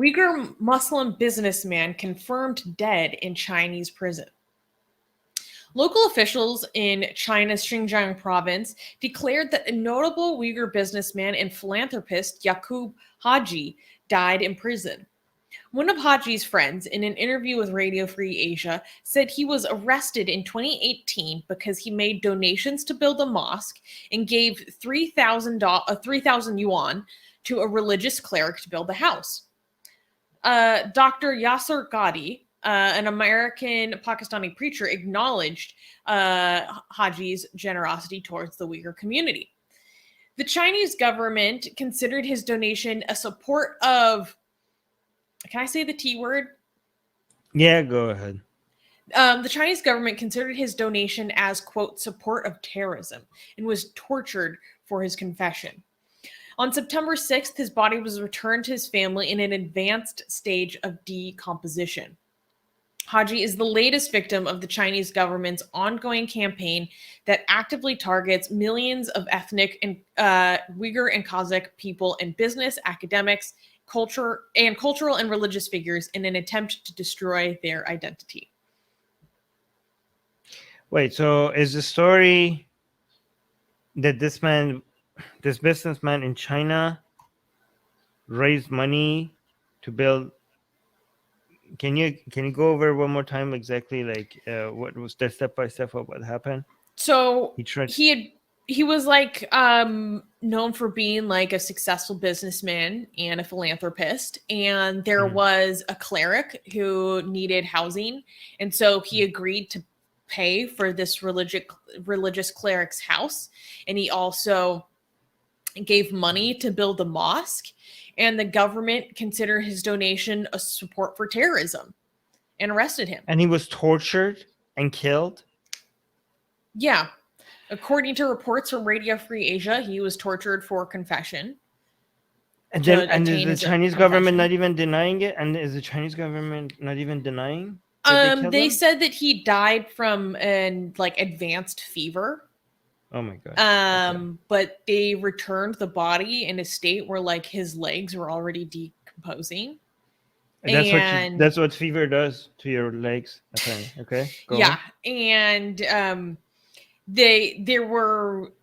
Uyghur Muslim businessman confirmed dead in Chinese prison. Local officials in China's Xinjiang province declared that a notable Uyghur businessman and philanthropist, Yaqub Haji, died in prison. One of Haji's friends, in an interview with Radio Free Asia, said he was arrested in 2018 because he made donations to build a mosque and gave 3,000 yuan to a religious cleric to build the house. Dr. Yasser Ghadi, an American Pakistani preacher, acknowledged Haji's generosity towards the Uyghur community. The Chinese government considered his donation a support of, can I say the T word? Yeah, go ahead. The Chinese government considered his donation as, quote, support of terrorism and was tortured for his confession. On September 6th, his body was returned to his family in an advanced stage of decomposition. Haji is the latest victim of the Chinese government's ongoing campaign that actively targets millions of ethnic and Uyghur and Kazakh people in business, academics, cultural and religious figures in an attempt to destroy their identity. Wait, so is the story that this businessman in China raised money to build? Can you go over one more time exactly what was the step by step of what happened? So he was like known for being like a successful businessman and a philanthropist, and there was a cleric who needed housing, and so he agreed to pay for this religious cleric's house, and he also gave money to build a mosque, and the government considered his donation a support for terrorism and arrested him. And he was tortured and killed? Yeah. According to reports from Radio Free Asia, he was tortured for confession. And is the Chinese government not even denying it? And is the Chinese government not even denying? They said that he died from an advanced fever. Oh my god. Okay. But they returned the body in a state where his legs were already decomposing. That's what fever does to your legs, apparently. Okay. Go on. And there were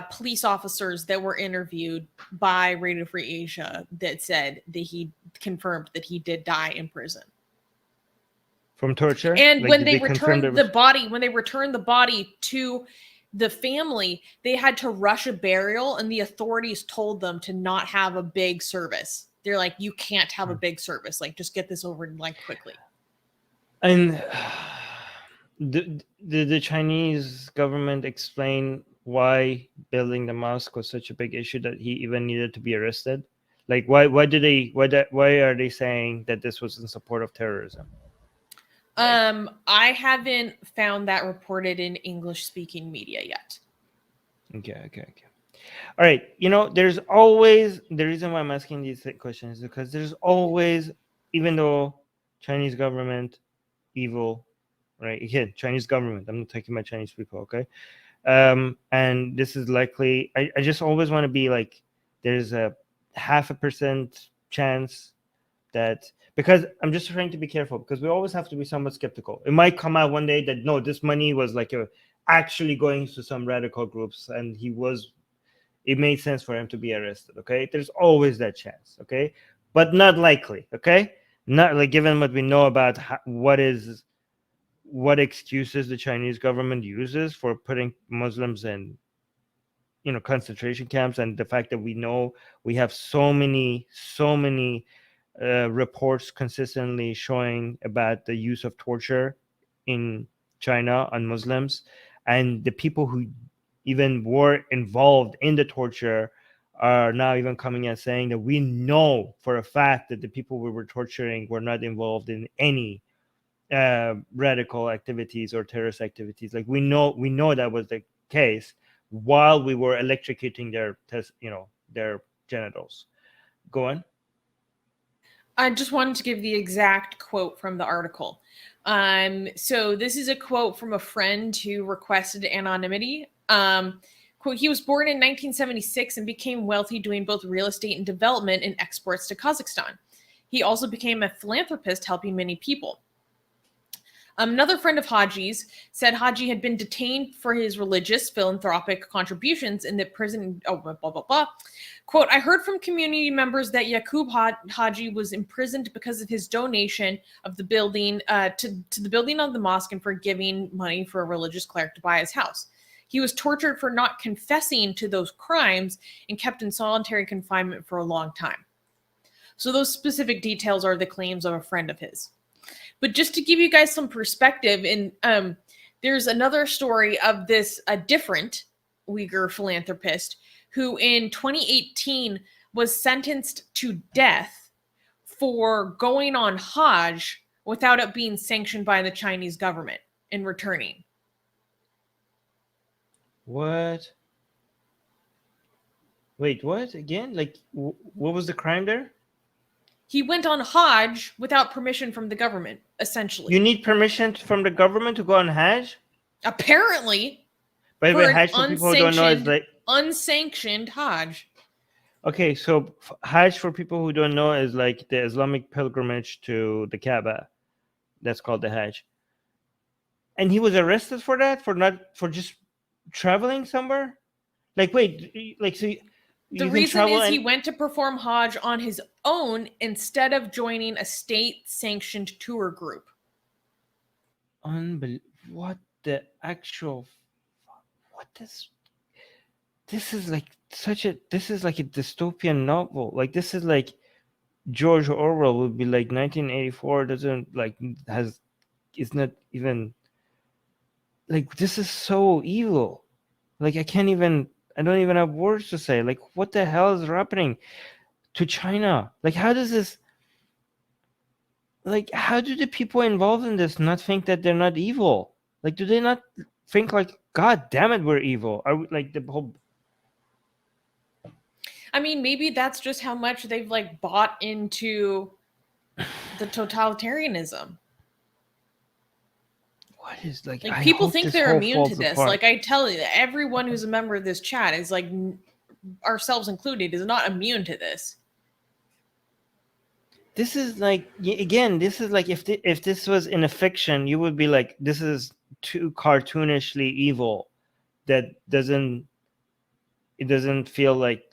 police officers that were interviewed by Radio Free Asia that said that he confirmed that he did die in prison from torture. And when they returned the body to the family, they had to rush a burial, and the authorities told them to not have a big service. They're like, you can't have a big service. Just get this over quickly. And did the Chinese government explain why building the mosque was such a big issue that he even needed to be arrested? Why are they saying that this was in support of terrorism? I haven't found that reported in English-speaking media yet. Okay. All right. There's always, the reason why I'm asking these questions is because there's always, even though Chinese government, evil, right? Again, Chinese government, I'm not talking about Chinese people, okay? And this is likely, I just always want to be there's a 0.5% chance that, because I'm just trying to be careful, because we always have to be somewhat skeptical. It might come out one day that, no, this money was actually going to some radical groups, and it made sense for him to be arrested, okay? There's always that chance, okay? But not likely, okay? Not given what we know about what excuses the Chinese government uses for putting Muslims in, concentration camps, and the fact that we know we have so many reports consistently showing about the use of torture in China on Muslims, and the people who even were involved in the torture are now even coming and saying that we know for a fact that the people we were torturing were not involved in any radical activities or terrorist activities. We know that was the case while we were electrocuting their genitals. Go on. I just wanted to give the exact quote from the article. So this is a quote from a friend who requested anonymity. Quote, he was born in 1976 and became wealthy doing both real estate and development and exports to Kazakhstan. He also became a philanthropist, helping many people. Another friend of Haji's said Haji had been detained for his religious philanthropic contributions in the prison. Oh, blah, blah, blah, blah. Quote, I heard from community members that Yaqub Haji was imprisoned because of his donation of the building to the building of the mosque and for giving money for a religious cleric to buy his house. He was tortured for not confessing to those crimes and kept in solitary confinement for a long time. So those specific details are the claims of a friend of his. But just to give you guys some perspective, and there's another story of this a different Uyghur philanthropist who in 2018 was sentenced to death for going on Hajj without it being sanctioned by the Chinese government and returning. What? Wait, what again? Like, what was the crime there? He went on Hajj without permission from the government, essentially. You need permission from the government to go on Hajj? Apparently, By the for way, an Hajj, for people who don't know, is like unsanctioned Hajj. okay. So Hajj, for people who don't know, is like the Islamic pilgrimage to the Kaaba. That's called the Hajj. And he was arrested for that, for just traveling somewhere. Like, wait, like so. The reason is he went to perform Hajj on his own instead of joining a state-sanctioned tour group. What the actual? What this is like this is like a dystopian novel. Like this is like George Orwell would be like 1984 doesn't like has it's not even like this is so evil. Like I don't even have words to say. Like what the hell is happening to China? Like how does this like how do the people involved in this not think that they're not evil? Like do they not think like God damn it we're evil? Are we like the whole I mean, maybe that's just how much they've like bought into the totalitarianism. What is like people think they're immune to this. Like I tell you, everyone who's a member of this chat is like ourselves included is not immune to this. This is like again, this is like if this was in a fiction, you would be like, this is too cartoonishly evil. That doesn't feel like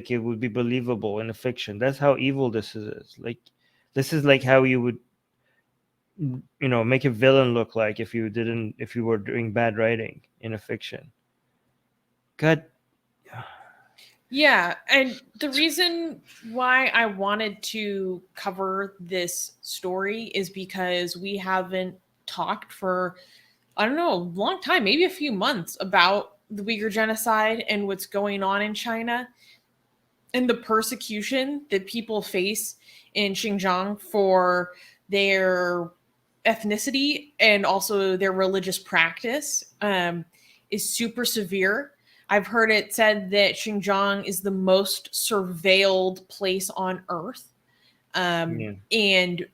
it would be believable in a fiction. That's how evil this is. Like this is like how you would make a villain look like if you were doing bad writing in a fiction. God. Yeah, and the reason why I wanted to cover this story is because we haven't talked for, I don't know, a long time, maybe a few months, about the Uyghur Genocide and what's going on in China and the persecution that people face in Xinjiang for their ethnicity and also their religious practice is super severe. I've heard it said that Xinjiang is the most surveilled place on earth. And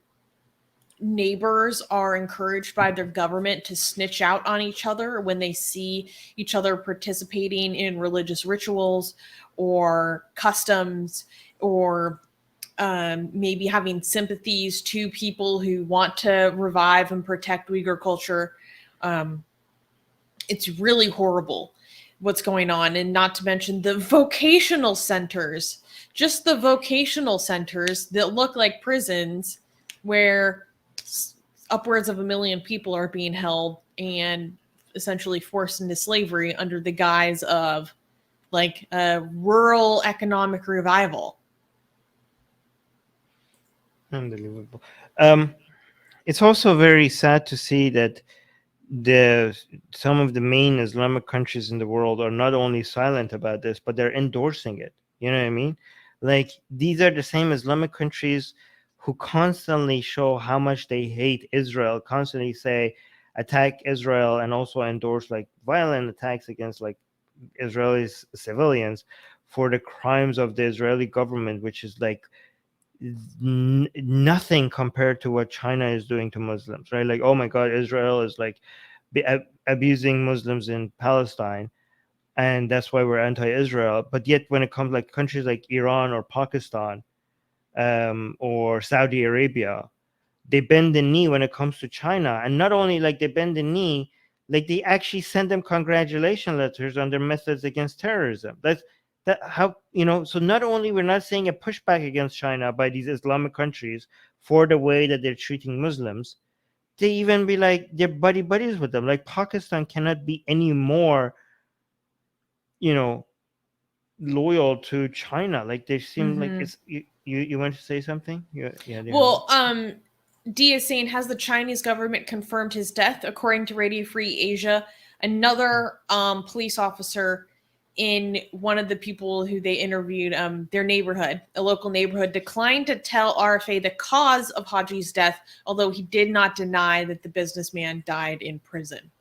neighbors are encouraged by their government to snitch out on each other when they see each other participating in religious rituals or customs or maybe having sympathies to people who want to revive and protect Uyghur culture. It's really horrible what's going on, and not to mention the vocational centers, just the vocational centers that look like prisons where upwards of 1 million people are being held and essentially forced into slavery under the guise of like a rural economic revival. Unbelievable. It's also very sad to see that some of the main Islamic countries in the world are not only silent about this, but they're endorsing it. You know what I mean? Like these are the same Islamic countries who constantly show how much they hate Israel, constantly say attack Israel, and also endorse like violent attacks against like Israeli civilians for the crimes of the Israeli government, which is like nothing compared to what China is doing to Muslims, right? Like, oh my God, Israel is like abusing Muslims in Palestine, and that's why we're anti-Israel. But yet, when it comes like countries like Iran or Pakistan, or Saudi Arabia, they bend the knee when it comes to China. And not only like they bend the knee, like they actually send them congratulation letters on their methods against terrorism. That's that how, so not only we're not seeing a pushback against China by these Islamic countries for the way that they're treating Muslims, they even be like they're buddies with them. Like Pakistan cannot be any more, loyal to China. Like they seem like it's you want to say something? Yeah. Well, D is saying, has the Chinese government confirmed his death? According to Radio Free Asia, another police officer in one of the people who they interviewed, their neighborhood, a local neighborhood, declined to tell RFA the cause of Haji's death, although he did not deny that the businessman died in prison.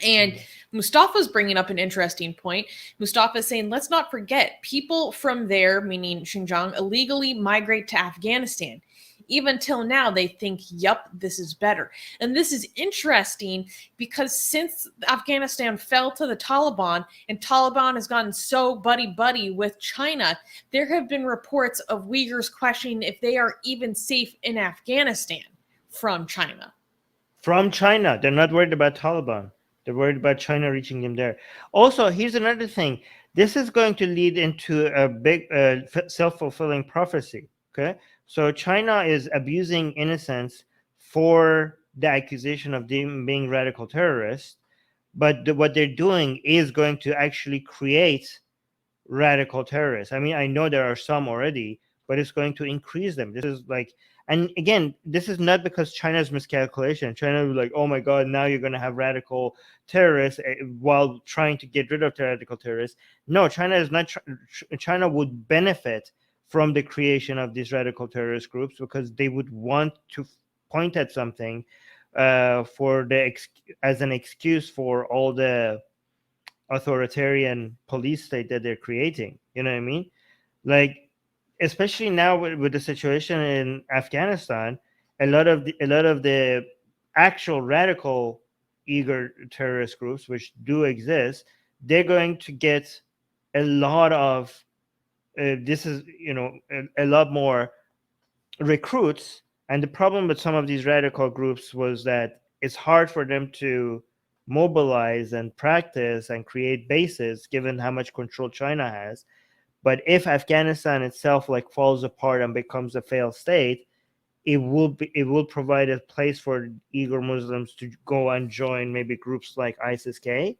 And Mustafa's bringing up an interesting point. Mustafa's saying, let's not forget, people from there, meaning Xinjiang, illegally migrate to Afghanistan. Even till now, they think, yup, this is better. And this is interesting because since Afghanistan fell to the Taliban and Taliban has gotten so buddy-buddy with China, there have been reports of Uyghurs questioning if they are even safe in Afghanistan from China. From China. They're not worried about Taliban. They're worried about China reaching them there. Also, here's another thing. This is going to lead into a big self-fulfilling prophecy. Okay, so China is abusing innocence for the accusation of them being radical terrorists, but what they're doing is going to actually create radical terrorists. I mean, I know there are some already, but it's going to increase them. This is like, and again, this is not because China's miscalculation. China was like, oh my God, now you're going to have radical terrorists while trying to get rid of radical terrorists. No, China is not. China would benefit from the creation of these radical terrorist groups because they would want to point at something for as an excuse for all the authoritarian police state that they're creating. You know what I mean? Like, especially now with the situation in Afghanistan, a lot of the actual radical Uyghur terrorist groups, which do exist, they're going to get a lot of this is a lot more recruits. And the problem with some of these radical groups was that it's hard for them to mobilize and practice and create bases given how much control China has. But if Afghanistan itself like falls apart and becomes a failed state, it will provide a place for Uyghur Muslims to go and join maybe groups like ISIS-K,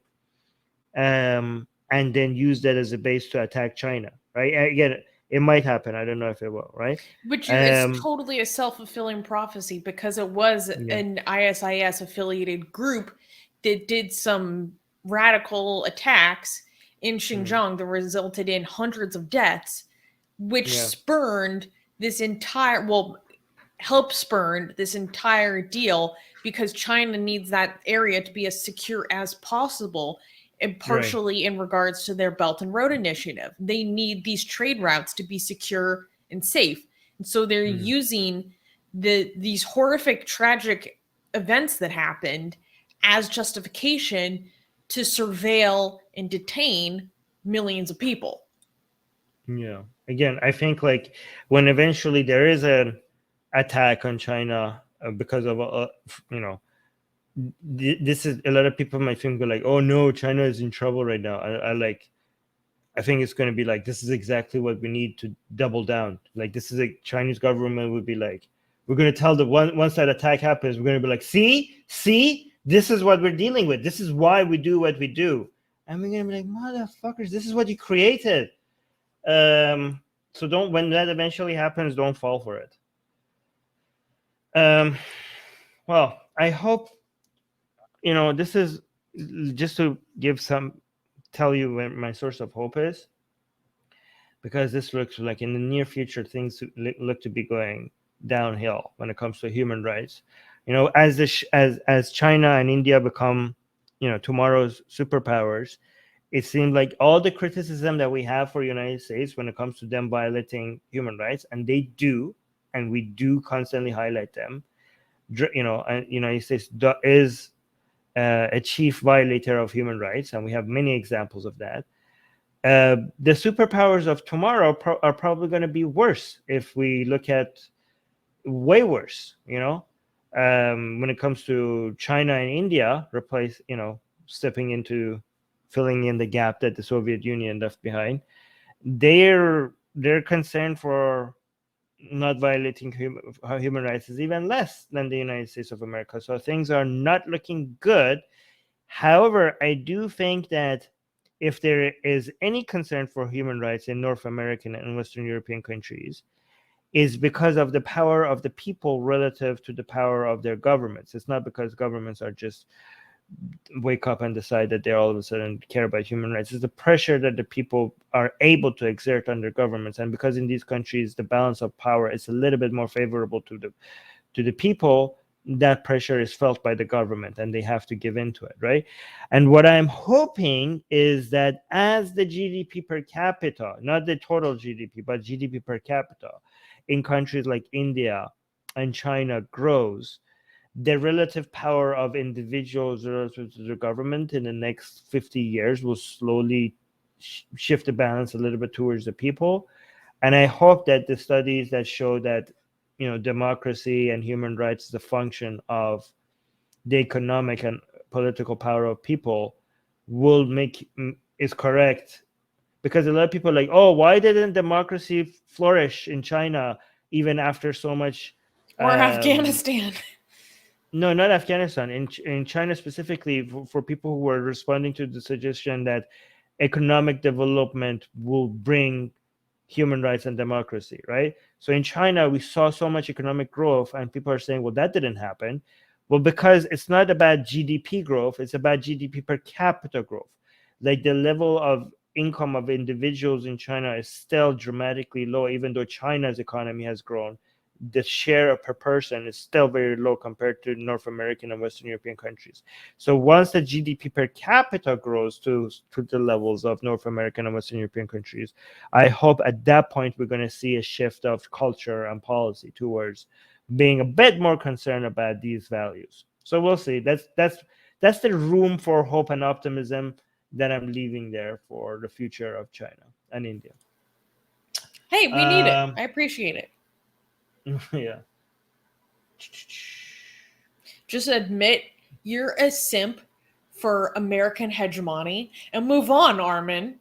and then use that as a base to attack China. Right? Again, it might happen. I don't know if it will. Right? But it's totally a self-fulfilling prophecy because it was an ISIS affiliated group that did some radical attacks in Xinjiang that resulted in hundreds of deaths, which spurned this entire, helped spurn this entire deal because China needs that area to be as secure as possible, and partially in regards to their Belt and Road Initiative. They need these trade routes to be secure and safe. And so they're using these horrific, tragic events that happened as justification to surveil and detain millions of people. Yeah. Again, I think like when eventually there is an attack on China because of this is a lot of people might think like, oh no, China is in trouble right now. I think it's going to be like, this is exactly what we need to double down. Like this is a Chinese government would be like, we're going to tell once that attack happens, we're going to be like, see, this is what we're dealing with. This is why we do what we do. And we're going to be like, motherfuckers, this is what you created. So when that eventually happens, don't fall for it. Well, I hope, this is just to tell you where my source of hope is, because this looks like in the near future, things look to be going downhill when it comes to human rights. As China and India become, tomorrow's superpowers, it seems like all the criticism that we have for the United States when it comes to them violating human rights, and they do, and we do constantly highlight them, and United States is a chief violator of human rights, and we have many examples of that. The superpowers of tomorrow are probably going to be worse if we look at way worse, when it comes to China and India, stepping into filling in the gap that the Soviet Union left behind. Their concern for not violating human rights is even less than the United States of America. So things are not looking good. However, I do think that if there is any concern for human rights in North American and Western European countries, is because of the power of the people relative to the power of their governments. It's not because governments are just wake up and decide that they all of a sudden care about human rights. It's the pressure that the people are able to exert on their governments. And because in these countries, the balance of power is a little bit more favorable to the people, that pressure is felt by the government and they have to give into it, right? And what I'm hoping is that as the GDP per capita, not the total GDP, but GDP per capita in countries like India and China grows, the relative power of individuals relative to the government in the next 50 years will slowly shift the balance a little bit towards the people. And I hope that the studies that show that democracy and human rights is a function of the economic and political power of people is correct. Because a lot of people are like, oh, why didn't democracy flourish in China even after so much Or Afghanistan. No, not Afghanistan. In China specifically, for people who are responding to the suggestion that economic development will bring human rights and democracy, right? So in China, we saw so much economic growth, and people are saying, well, that didn't happen. Well, because it's not about GDP growth, it's about GDP per capita growth. Like the level of income of individuals in China is still dramatically low, even though China's economy has grown. The share per person is still very low compared to North American and Western European countries. So once the GDP per capita grows to the levels of North American and Western European countries, I hope at that point we're going to see a shift of culture and policy towards being a bit more concerned about these values. So we'll see. That's the room for hope and optimism that I'm leaving there for the future of China and India. Hey, we need it. I appreciate it. Yeah. Just admit you're a simp for American hegemony and move on, Armin.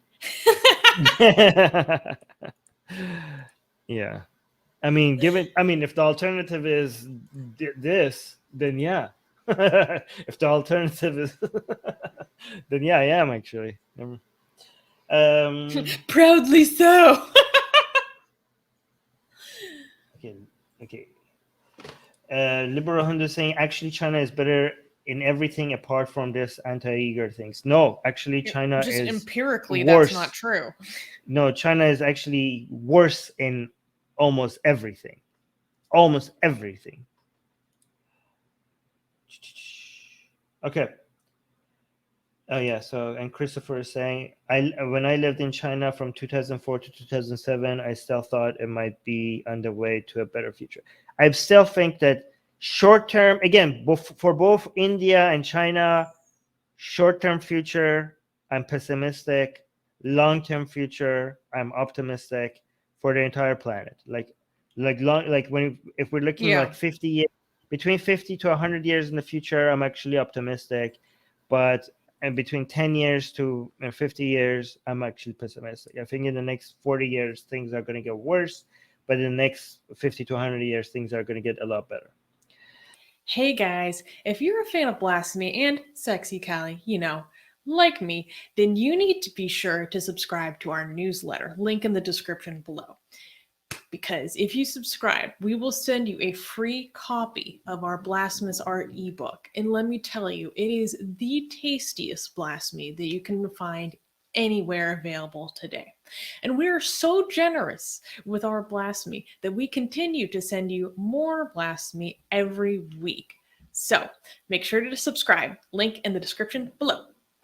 Yeah. I mean, if the alternative is this, then yeah. If the alternative is, then yeah, I am actually. Proudly so. Okay. Liberal Hunter saying actually China is better in everything apart from this anti-Uyghur things. No, actually China just is empirically worse. That's not true. No, China is actually worse in almost everything. Almost everything. Okay. Oh yeah. So and Christopher is saying, when I lived in China from 2004 to 2007, I still thought it might be on the way to a better future. I still think that short term, again, for both India and China, short term future, I'm pessimistic. Long term future, I'm optimistic for the entire planet. If we're looking like 50 years, between 50 to 100 years in the future, I'm actually optimistic. But and between 10 years to 50 years, I'm actually pessimistic. I think in the next 40 years, things are going to get worse. But in the next 50 to 100 years, things are going to get a lot better. Hey guys, if you're a fan of Blasphemy and Sexy Callie, like me, then you need to be sure to subscribe to our newsletter, link in the description below. Because if you subscribe, we will send you a free copy of our Blasphemous Art ebook. And let me tell you, it is the tastiest blasphemy that you can find anywhere available today. And we are so generous with our blasphemy that we continue to send you more blasphemy every week. So make sure to subscribe, link in the description below.